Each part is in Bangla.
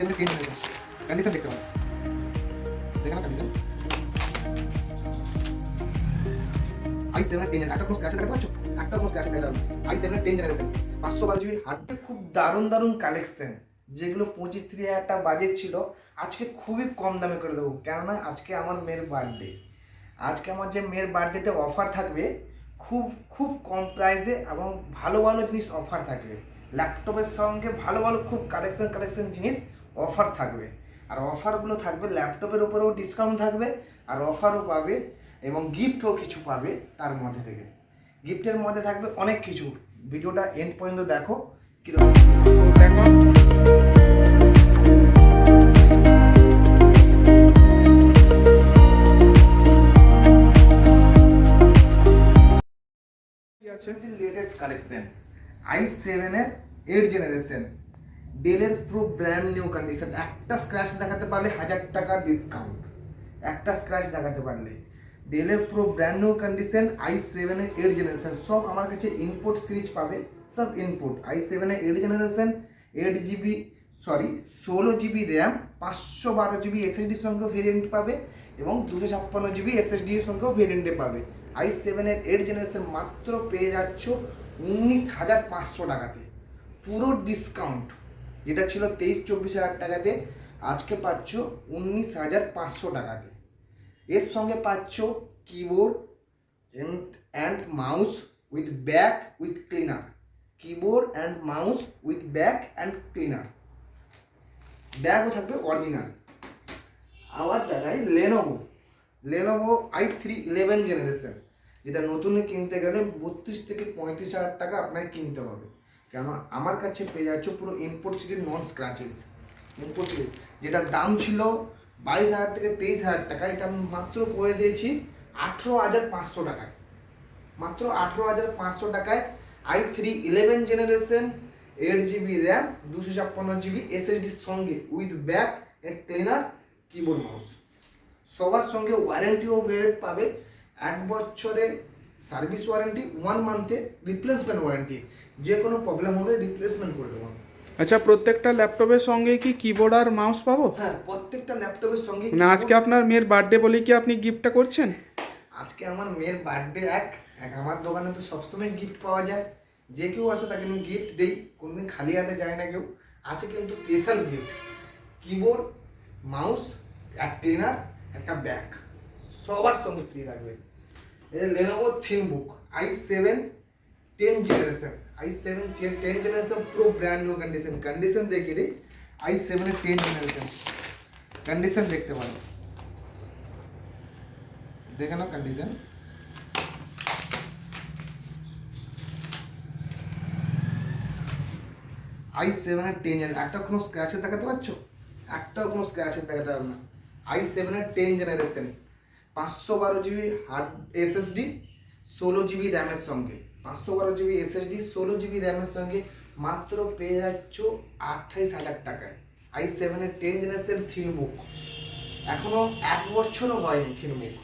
कंडीशन देखते हैं, देखा ना कंडीशन i7 10 একটা কোনো স্ক্র্যাচ দেখাতে পারছো, একটা কোনো স্ক্র্যাচ দেখাতে পারো i7 10 জেনারেশন 512 জিবি হার্ড। খুব দারুণ দারুণ কালেকশন, যেগুলো 25-30 হাজার টাকা বাজেট ছিল আজকে খুবই কম দামে করে দেবো। কেননা আজকে আমার মেয়ের বার্থডে, আজকে আমার যে মেয়ের বার্থডেতে অফার থাকবে খুব খুব কম প্রাইসে এবং ভালো ভালো জিনিস অফার থাকবে। ল্যাপটপের সঙ্গে ভালো ভালো খুব কালেকশন জিনিস অফার থাকবে। আর অফারগুলো থাকবে ল্যাপটপের উপরেও ডিসকাউন্ট থাকবে, আর অফারও পাবে এবং গিফটও কিছু পাবে। তার মধ্যে থেকে গিফটের মধ্যে থাকবে অনেক কিছু। ভিডিওটা এন্ড পর্যন্ত দেখো কীরকম দেখো। লেটেস্ট কালেকশন i7 এর 8 জেনারেশন, ডেলের পুরো ব্র্যান্ড নিউ কন্ডিশন। একটা স্ক্র্যাচ দেখাতে পারলে 1000 টাকা ডিসকাউন্ট, একটা স্ক্র্যাচ দেখাতে পারলে। ডেলের পুরো ব্র্যান্ড নিউ কন্ডিশন i7 এর 8 জেনারেশন, সব আমার কাছে ইনপুট সিরিজ পাবে, সব ইনপুট। i7 এর 8 জেনারেশন 16 জিবি র্যাম, 512 জিবি এসএসডির সঙ্গেও ভেরিয়েন্ট পাবে এবং 256 জিবি এসএসডির সঙ্গেও ভেরিয়েন্টে পাবে। i7 এর 8 জেনারেশন মাত্র পেয়ে যাচ্ছ 19,500 টাকাতে, পুরো ডিসকাউন্ট। যেটা ছিল 23-24 হাজার টাকাতে, আজকে পাচ্ছ 19,500 টাকাতে। এর সঙ্গে পাচ্ছ keyboard and mouse with back with cleaner, keyboard and mouse with back and cleaner, ব্যাগও থাকবে অরিজিনাল। আবার জায়গায় লেনোভো i3 11 জেনারেশন, যেটা নতুনে কিনতে গেলে 32-35 হাজার টাকা আপনাকে কিনতে হবে। কেন আমার কাছে পেয়ে যাচ্ছ পুরো ইনপুট সিরিজ, নন স্ক্র্যাচেস ইনপুট সিরিজ। যেটা দাম ছিল 22,000 থেকে 23,000 টাকা, এটা আমি মাত্র করে দিয়েছি 18,500 টাকায়, মাত্র 18,500 টাকায়। i3 11 generation 8 GB RAM, 256 GB এসএসডির সঙ্গে with back cleaner, keyboard mouse, সবার সঙ্গে ওয়ারেন্টিও পাবে। 1 বছরে service warranty, 1 month replacement warranty. যে কোনো প্রবলেম হলে রিপ্লেসমেন্ট করে দেবো। আচ্ছা, প্রত্যেকটা ল্যাপটপের সঙ্গে কি কিবোর্ড আর মাউস পাবো? হ্যাঁ, প্রত্যেকটা ল্যাপটপের সঙ্গে। না, আজকে আপনার মেয়ের বার্থডে বলে কি আপনি গিফটটা করছেন? আজকে আমার মেয়ের বার্থডে, এক আমার দোকানে তো সবসময় গিফট পাওয়া যায়। যে কেউ আসে তাকে আমি গিফট দিই, কোনদিন খালি হাতে যায় না কেউ। আছে কিন্তু স্পেশাল গিফট, কিবোর্ড, মাউস, এক ক্লিনার, একটা ব্যাগ, সবার সঙ্গে ফ্রি থাকবে। এটা Lenovo থিনবুক i7 10 generation, i7 10 generation পুরো ব্র্যান্ড নিউ কন্ডিশন। কন্ডিশন দেখিয়ে দিই, i7 এর 10 জেনারেশন কন্ডিশন দেখতে পারো, দেখে নাও কন্ডিশন। i7 এর 10 জেনারেশন, একটা কোনো স্ক্র্যাচের দেখাতে পারছো? একটাও কোনো স্ক্র্যাচের দেখাতে পারবে না। i7 এর 10 generation, 512 GB hard SSD, 16 GB র্যামের সঙ্গে, 512 জিবি এসএসডি 16 জিবি র্যামের সঙ্গে মাত্র পেয়ে যাচ্ছ 28,000 টাকায়। i7 এর 10 জেনারেশন থিনবুক, এখনো 1 বছরও হয়নি থিনবুক।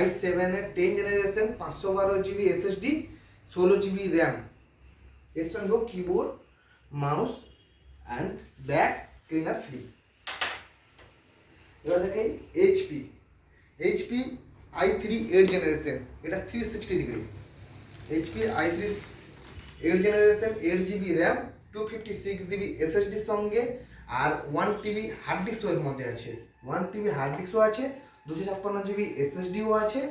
i7 এর 10 generation 512 GB SSD, 16 GB RAM, এর সঙ্গেও keyboard, mouse and back cleaner free. এবার দেখে এইচপি i3 8 জেনারেশন, এটা 360 degree. HP i3 8 generation 8 GB RAM, 256 GB এসএসডির সঙ্গে আর 1 টিবি হার্ড ডিস্কও এর মধ্যে আছে, 1 টিবি হার্ড ডিস্কও আছে, 256 জিবি এসএসডিও আছে,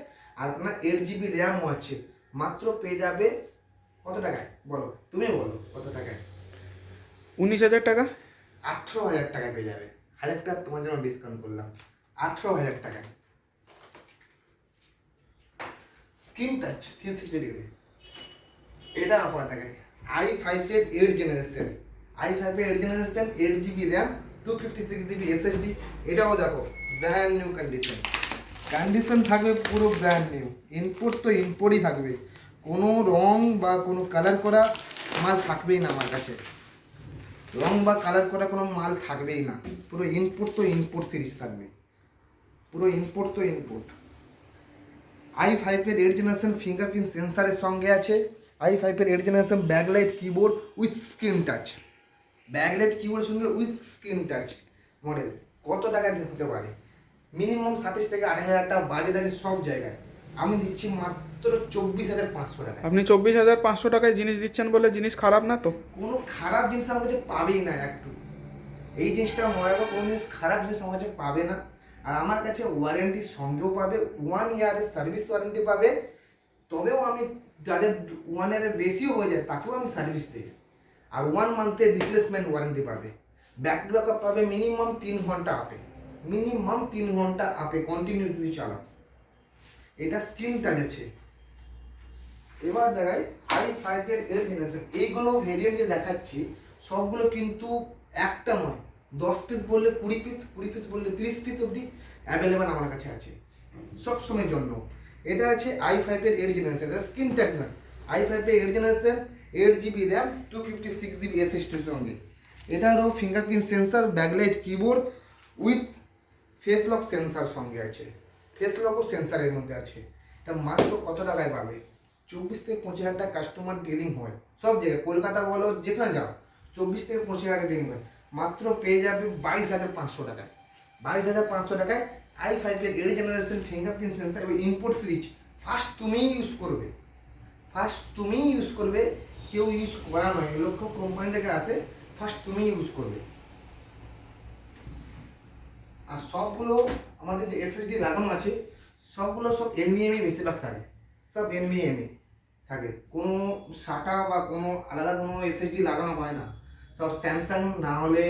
আর আপনার 8 জিবি র্যামও আছে। মাত্র পেয়ে যাবে কত টাকায় বলো, তুমি বলো কত টাকায়? 19,000 টাকা, 18,000 টাকায় পেয়ে যাবে। 1,000 টাকা তোমার জন্য ডিসকাউন্ট করলাম, 18,000 টাকায়। স্ক্রিন টাচ 360 ডিগ্রি, এটা অফার থাকে। i5 এর 8 জেনারেশন, i5 এর 8 generation 8 GB RAM, 256 GB SSD, এটাও দেখো ব্র্যান্ড নিউ কন্ডিশন। কন্ডিশন থাকবে পুরো ব্র্যান্ড নিউ, ইনপুট তো ইনপুটই থাকবে, কোনো রং বা কোনো কালার করা মাল থাকবেই না আমার কাছে, রং বা কালার করা কোনো মাল থাকবেই না। পুরো ইনপুট তো ইনপুট সিরিজ থাকবে, পুরো ইনপুট তো ইনপুট। i5 এর 8 জেনারেশন ফিঙ্গারপ্রিন্ট সেন্সারের সঙ্গে আছে, i5 এর 8 generation backlight keyboard with screen touch, backlight কিবোর্ডের সঙ্গে উইথ স্ক্রিন টাচ। মডেল কত টাকা দিয়ে হতে পারে? মিনিমাম 27 থেকে 28,000 টাকা বাজেট আছে সব জায়গায়, আমি দিচ্ছি মাত্র 24,500 টাকা। আপনি 24,500 টাকায় জিনিস দিচ্ছেন বলে জিনিস খারাপ না তো? কোনো খারাপ জিনিস আমার কাছে পাবেই না একটু। এই জিনিসটা মনে রাখো, কোনো জিনিস খারাপ জিনিস আমার কাছে পাবে না। আর আমার কাছে ওয়ারেন্টির সঙ্গেও পাবে, 1 ইয়ারের সার্ভিস ওয়ারেন্টি পাবে। তবেও আমি যাদের 1 ইয়ারের বেশিও হয়ে যায় তাকেও আমি সার্ভিস দিই। আর 1 মান্থের রিপ্লেসমেন্ট ওয়ারেন্টি পাবে। ব্যাটারি ব্যাকআপ পাবে মিনিমাম 3 ঘন্টা আপে, মিনিমাম 3 ঘন্টা আপে কন্টিনিউ যদি চালাও। এটা স্ক্রিন টাচ আছে। এবার দেখাই i5 এর 8 জেনারেশন। এইগুলো ভেরিয়েন্ট যে দেখাচ্ছি সবগুলো কিন্তু একটা নয়, 10 পিস বললে 20 পিস, 20 পিস বললে 30 পিস অবধি অ্যাভেলেবেল আমার কাছে আছে সব সময়ের জন্য। এটা আছে i5 এর 8 জেনারেশন, এটা স্ক্রিন টাচ না। i5 এর 8 generation, 8GB RAM, 256GB SSD সঙ্গে। এটারও fingerprint sensor, backlight keyboard with face lock sensor সঙ্গে আছে। ফেস লকও সেন্সারের মধ্যে আছে। এটা মাত্র কত টাকায় পাবে? 24 থেকে 25,000 টাকা কাস্টমার ডিলিং হয় সব জায়গায়, কলকাতা বলো যেখানে যাও 24 থেকে 25,000 টাকা ডিলিং হয়। মাত্র পেয়ে যাবে 22,500 টাকায়। 22,500 টাকায় i5 এর 8 জেনারেশন ফিঙ্গারপ্রিন্ট সেন্সর এবং ইনপুট সুইচ। ফার্স্ট তুমিই ইউজ করবে, ফার্স্ট তুমিই ইউজ করবে, কেউ ইউজ করা নয়। এগুলো খুব কোম্পানি থেকে আসে, ফার্স্ট তুমিই ইউজ করবে। আর সবগুলো আমাদের যে এসএসডি লাগানো আছে সবগুলো সব এনভিএমই বেশিরভাগ থাকে, সব এনভিএমই থাকে। কোনো সাটা বা কোনো আলাদা কোনো এসএসডি লাগানো হয় না। সব স্যামসাং না হলে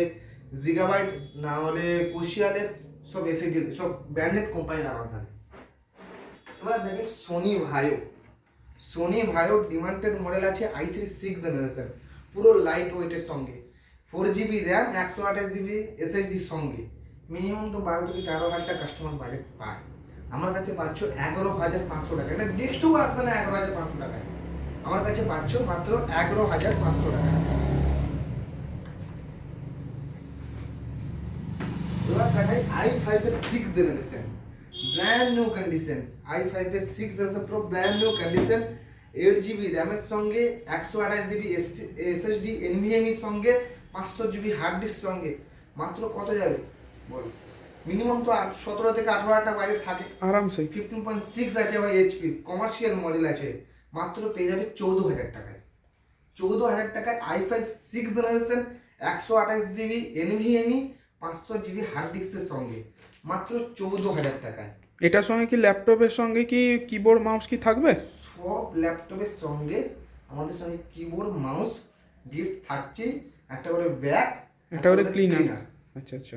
জিগাবাইট না হলে কোশিয়ালের সব এসএসডি, সব ব্র্যান্ডেড কোম্পানি লাগানো থাকে। এবার দেখে সোনি ভাইও। সোনি ভাইও ডিমান্ডেড মডেল আছে i3 6th জেনারেশন, পুরো লাইট ওয়েটের সঙ্গে, 4GB র্যাম, 128GB এসএসডি সঙ্গে। মিনিমাম তো 12 থেকে 13,000 টাকা কাস্টমার বাজেট পায়। আমার কাছে পাচ্ছ 11,500 টাকা। এটা ডেস্কটপ আসবে না 11,500 টাকায়, আমার কাছে পাচ্ছ মাত্র 11,500 টাকা। এবার দেখাই i5 এর 6th generation, brand new condition. i5 এর 6th জেনারেশন পুরো ব্র্যান্ড নিউ কন্ডিশন, 8GB র্যামের সঙ্গে, 128GB এসএসডি এনভিএমই সঙ্গে, 500GB হার্ড ডিস্ক সঙ্গে। মাত্র কত যাবে বলো? মিনিমাম তো 17 থেকে 18,000 টাকা বাজেট থাকে আরামসে। 15.6 আছে বা এইচপি কমার্শিয়াল মডেল আছে, মাত্র পেয়ে যাবে 14,000 টাকায়। 14,000 টাকায় i5 6th generation, 128GB NVMe, 500GB hard ডিস্কের সঙ্গে, মাত্র 14,000 টাকায়। এটার সঙ্গে কি ল্যাপটপের সঙ্গে কি কিবোর্ড মাউস কি থাকবে? সব ল্যাপটপের সঙ্গে আমাদের সঙ্গে কিবোর্ড মাউস গিফট থাকছে, একটা করে ব্যাগ, একটা করে ক্লিনার। আচ্ছা আচ্ছা।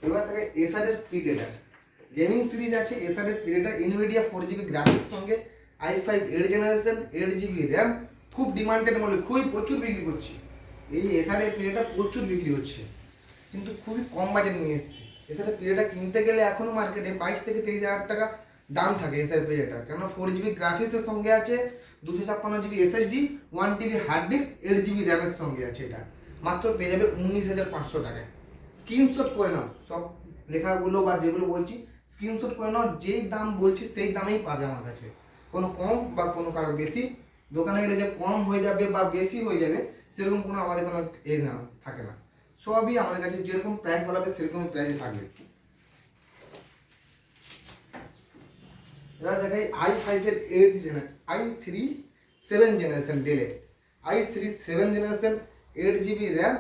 এবার থেকে এসার এর প্রিডেটার গেমিং সিরিজ আছে। এসার এর প্রিডেটার ইনভিডিয়া 4GB গ্রাফিক্স সঙ্গে, i5 8 জেনারেশন, 8GB র্যাম, খুব ডিমান্ডেড মডেল, খুবই প্রচুর বিক্রি করছে। এই এসার এর প্রিডেটার প্রচুর বিক্রি হচ্ছে, কিন্তু খুবই কম বাজেট নিয়ে এসেছে। এসার এর প্রিডেটার কিনতে গেলে এখনো মার্কেটে 22 থেকে 23,000 টাকা দাম থাকে এসার এর প্রিডেটার। কেন 4GB গ্রাফিক্সের সঙ্গে আছে, 256GB SSD, 1TB hard disk, 8GB র্যামের সঙ্গে আছে। এটা মাত্র পেয়ে যাবে 19,500 টাকায়। স্ক্রিনশট করে নাও, সব লেখাগুলো বা যেগুলো বলছি স্ক্রিনশট করে নাও, যেই দাম বলছি সেই দামেই পাবে আমার কাছে। কোনো কম বা কোনো কারো বেশি, দোকানে গেলে যে কম হয়ে যাবে বা বেশি হয়ে যাবে সেরকম কোনো আমাদের কোনো না থাকে না। সবই আমাদের কাছে যেরকম প্রাইস বলাবে সেরকম প্রাইসে থাকবে। এবার দেখাই i5 এর 8 জেনারেশন, i3 7 জেনারেশন ডেলের, i3 7 generation, 8GB RAM,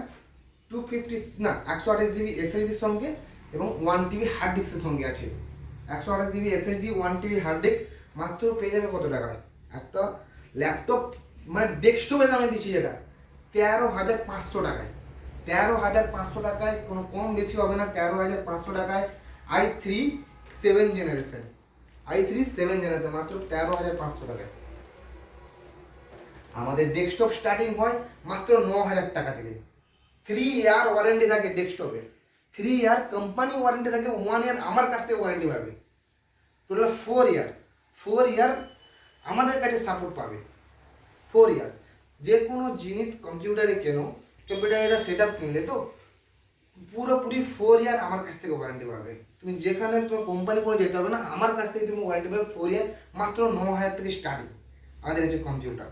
128GB এসএসডির সঙ্গে এবং 1TB হার্ড ডিস্কের সঙ্গে আছে। 128GB SSD, 1TB hard disk, মাত্র পেয়ে যাবে কত টাকায়? একটা ল্যাপটপ মানে ডেস্কটপের দামে দিচ্ছি যেটা 13,500 টাকায়। 13,500 টাকায়, কোনো কম বেশি হবে না। 13,500 টাকায় i3 7 জেনারেশন, i3 7 জেনারেশন, মাত্র 13,500 টাকায়। আমাদের ডেস্কটপ স্টার্টিং হয় মাত্র 9,000 টাকা থেকে। 3 ইয়ার ওয়ারেন্টি থাকে ডেস্কটপে, 3 ইয়ার কোম্পানি ওয়ারেন্টি থাকে, 1 ইয়ার আমার কাছ থেকে ওয়ারেন্টি পাবে, টোটাল 4 ইয়ার। 4 ইয়ার আমাদের কাছে সাপোর্ট পাবে, 4 ইয়ার। যে কোনো জিনিস কম্পিউটারে কেন, কম্পিউটারে সেট আপ কিনলে তো পুরোপুরি 4 ইয়ার আমার কাছ থেকে ওয়ারেন্টি পাবে। তুমি যেখানে তোমার কোম্পানি কোনো যেতে হবে না, আমার কাছ থেকে তুমি ওয়ারেন্টি পাবে 4 ইয়ার, মাত্র 9,000 থেকে স্টার্টিং আমাদের কাছে কম্পিউটার।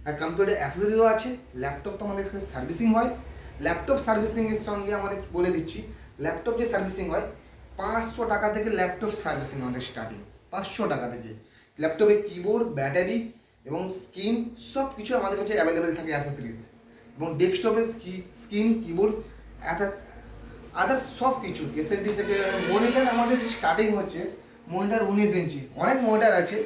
আর কম্পিউটার অ্যাক্সেসরিজও আছে। ল্যাপটপ তো আমাদের সাথে সার্ভিসিং হয়, ল্যাপটপ সার্ভিসিংয়ের সঙ্গে আমাদের বলে দিচ্ছি, ল্যাপটপ যে সার্ভিসিং হয় 500 টাকা থেকে ল্যাপটপ সার্ভিসিং আমাদের স্টার্টিং, 500 টাকা থেকে। ল্যাপটপের কিবোর্ড, ব্যাটারি এবং স্ক্রিন সব কিছু আমাদের কাছে অ্যাভেলেবেল থাকে অ্যাসেসরিজ, এবং ডেস্কটপের স্ক্রিন, কিবোর্ড, আদার্স সব কিছু এসএসডি থেকে। মনিটর আমাদের স্টার্টিং হচ্ছে মনিটর 19 ইঞ্চি, অনেক মনিটর আছে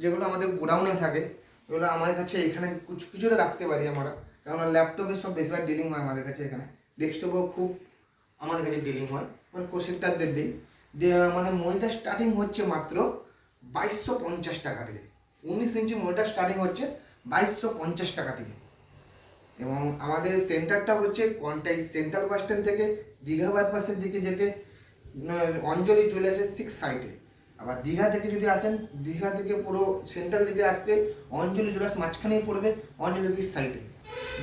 যেগুলো আমাদের গোডাউনে থাকে, এগুলো আমাদের কাছে এখানে কিছুটা রাখতে পারি আমরা, কারণ ল্যাপটপে সব বেশিরভাগ ডিলিং হয় আমাদের কাছে এখানে। ডেস্কটপেও খুব আমাদের কাছে ডিলিং হয়, মানে প্রসেক্টারদের দিই। দিয়ে আমাদের মনিটর স্টার্টিং হচ্ছে মাত্র 2250 টাকা থেকে। 19 ইঞ্চি মনিটর স্টার্টিং হচ্ছে 2250 টাকা থেকে। এবং আমাদের সেন্টারটা হচ্ছে কোয়ান্টাই সেন্ট্রাল বাস স্ট্যান্ড থেকে দীঘা বাইপাসের দিকে যেতে অঞ্জলি জুয়েলার্সের 6 সাইডে। আবার দীঘা থেকে যদি আসেন, দীঘা থেকে পুরো সেন্ট্রাল দিকে আসতে অঞ্জলি জুয়েলার্স মাঝখানেই পড়বে, অঞ্জলির সাইডে।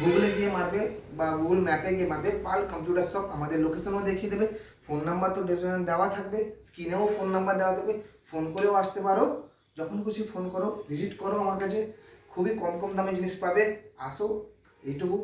গুগলে গিয়ে মারবে বা গুগল ম্যাপে গিয়ে মারবে পাল কম্পিউটার শপ, আমাদের লোকেশনও দেখিয়ে দেবে। ফোন নাম্বার তো দেওয়া থাকবে, স্ক্রিনেও ফোন নাম্বার দেওয়া থাকবে, ফোন করেও আসতে পারো, যখন খুশি ফোন করো, ভিজিট করো আমার কাছে। খুবই কম দামে জিনিস পাবে, আসো, এইটুকু।